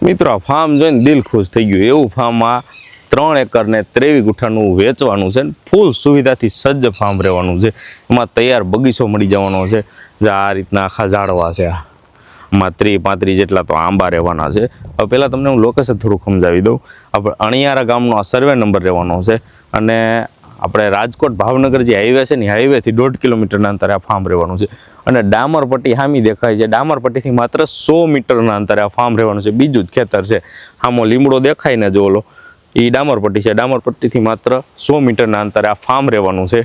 મિત્રો આ ફાર્મ જોઈને દિલ ખુશ થઈ ગયું એવું ફાર્મ આ 3 એકર ને 23 ગુઠાનું વેચવાનું છે ફૂલ સુવિધાથી સજ્જ ફાર્મ રહેવાનું છે એમાં તૈયાર બગીચો મળી જવાનો છે આ રીતના આખા ઝાડવા છે આમાં 30-35 જેટલા તો આંબા રહેવાના છે હવે પહેલાં તમને હું લોકેશન થોડું સમજાવી દઉં આપણે અણિયારા ગામનો આ સર્વે નંબર રહેવાનો છે અને આપણે રાજકોટ ભાવનગર જે હાઈવે છે ને હાઈવેથી 1.5 કિલોમીટરના અંતરે આ ફાર્મ રહેવાનું છે અને ડામરપટ્ટી સામી દેખાય છે ડામરપટ્ટીથી માત્ર 100 મીટરના અંતરે આ ફાર્મ રહેવાનું છે બીજું જ ખેતર છે આમો લીમડો દેખાય ને જો ઓલો એ ડામરપટ્ટી છે ડામરપટ્ટીથી માત્ર 100 મીટરના અંતરે આ ફાર્મ રહેવાનું છે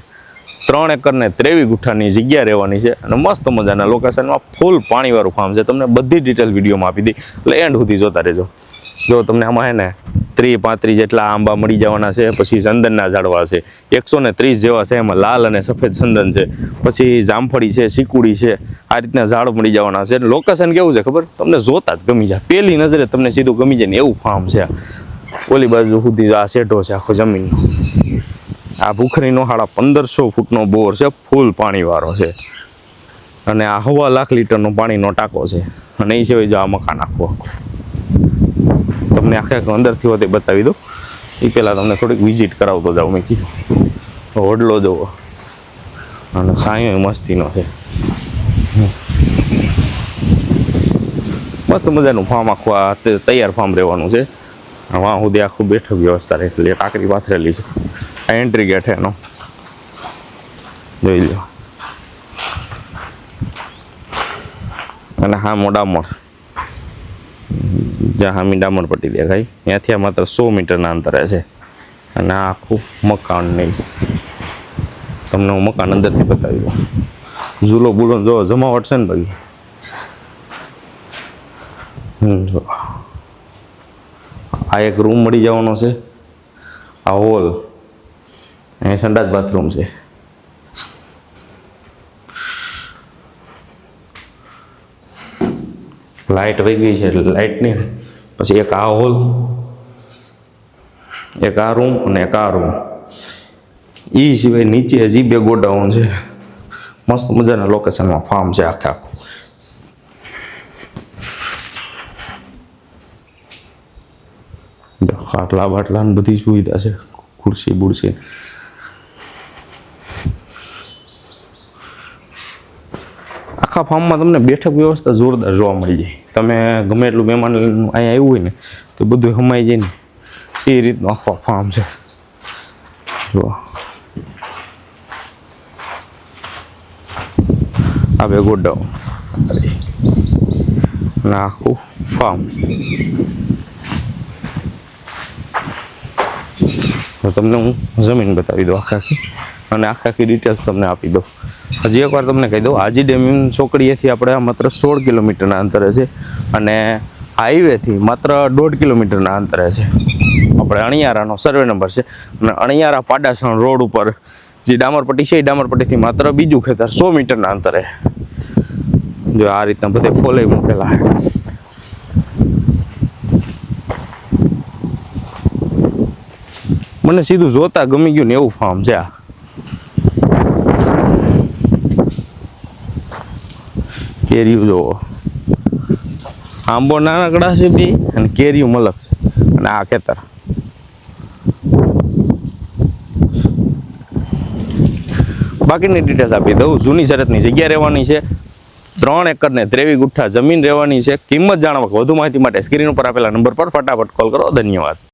3 એકર ને 23 ગુઠાની જગ્યા રહેવાની છે અને મસ્ત મજાના લોકેશનમાં ફૂલ પાણીવાળું ફાર્મ છે તમને બધી ડિટેલ વિડીયોમાં આપી દઈ એટલે એન્ડ સુધી જોતા રહેજો જો તમને આમાં હે ને 30-35 જેટલા આંબા મળી જવાના છે પછી ચંદનના ઝાડવા છે 130 જેવા છે એમાં લાલ અને સફેદ ચંદન છે પછી જામફળી છે ચીકુડી છે આ રીતના ઝાડ મળી જવાના છે લોકેશન કેવું છે ખબર તમને જોતા જ ગમી જાય પહેલી નજરે તમને સીધું ગમી જાય ને એવું ફાર્મ છે ઓલી બાજુ સુધી આ શેઢો છે આખો જમીનનો આ ભૂખરીનો 1500 ફૂટનો બોર છે ફૂલ પાણીવાળો છે અને આ 1.5 લાખ લીટરનો પાણીનો ટાંકો છે અને એ સિવાય જો આ મકાન આખું તમને આખે અંદરથી હોતે બતાવી દઉં એ પહેલાં તમને થોડીક વિઝિટ કરાવતો જાઉં મેં કીધું હોડલો જુઓ અને સાંયો મસ્તીનો છે મસ્ત મજાનું ફાર્મ આખું આ તૈયાર ફાર્મ રહેવાનું છે વાં સુધી આખું બેઠક વ્યવસ્થા રહેલી ટાંકરી પાથરેલી છે આ એન્ટ્રી ગેટ છે એનો જોઈ લો અને હા મોડામોડ જ્યાં હામી ડામરપટ્ટી દેખાય ત્યાંથી આ માત્ર 100 મીટરના અંતરે છે અને આ આખું મકાન નહીં તમને હું મકાન અંદરથી બતાવી દઉં ઝૂલો બુલો જો જમાવટ છે ને ભાઈ જો આ એક રૂમ મળી જવાનો છે આ હોલ અહીં સંડાસ બાથરૂમ છે લાઇટ વહી ગઈ છે એટલે લાઇટની પછી એક આ હોલ એક આ રૂમ અને એક આ રૂમ એ સિવાય નીચે હજી 2 ગોડાઉન છે મસ્ત મજાના લોકેશનમાં ફાર્મ છે આખે આખું ખાટલા બાટલા ને બધી સુવિધા છે ખુરશી બુરશી આખા ફાર્મમાં તમને બેઠક વ્યવસ્થા જોરદાર જોવા મળી જાય તમે ગમે એટલું મહેમાન અહીંયા આવ્યું હોય ને તો બધું સમાઈ જાય ને એ રીતનું આખો ફાર્મ છે જો આ 2 ગોડાઉન અને આખું ફાર્મ તો તમને હું જમીન બતાવી દઉં આખી અને આખી ડિટેલ્સ તમને આપી દઉં હજી એકવાર તમને કહી દઉં આજી ડેમ ચોકડીએથી આપણે માત્ર 16 કિલોમીટરના અંતરે છે અને હાઈવેથી માત્ર 1.5 કિલોમીટરના અંતરે છે આપણે અણિયારાનો સર્વે નંબર છે અને અણિયારા પાડાસણ રોડ ઉપર જે ડામરપટ્ટી છે એ ડામરપટ્ટીથી માત્ર બીજું ખેતર 100 મીટરના અંતરે જો આ રીતના બધે ફોલે મૂકેલા છે મને સીધું જોતા ગમી ગયું ને એવું ફાર્મ છે આ કેરીયું જોવો આંબો નાનકડા છે બે અને કેરીયું મલક છે અને આ ખેતર બાકીની ડિટેલ્સ આપી દઉં જૂની શરતની જગ્યા રહેવાની છે 3 એકર ને 23 ગુઠ્ઠા જમીન રહેવાની છે કિંમત જાણવા વધુ માહિતી માટે સ્ક્રીન ઉપર આપેલા નંબર પર ફટાફટ કોલ કરો ધન્યવાદ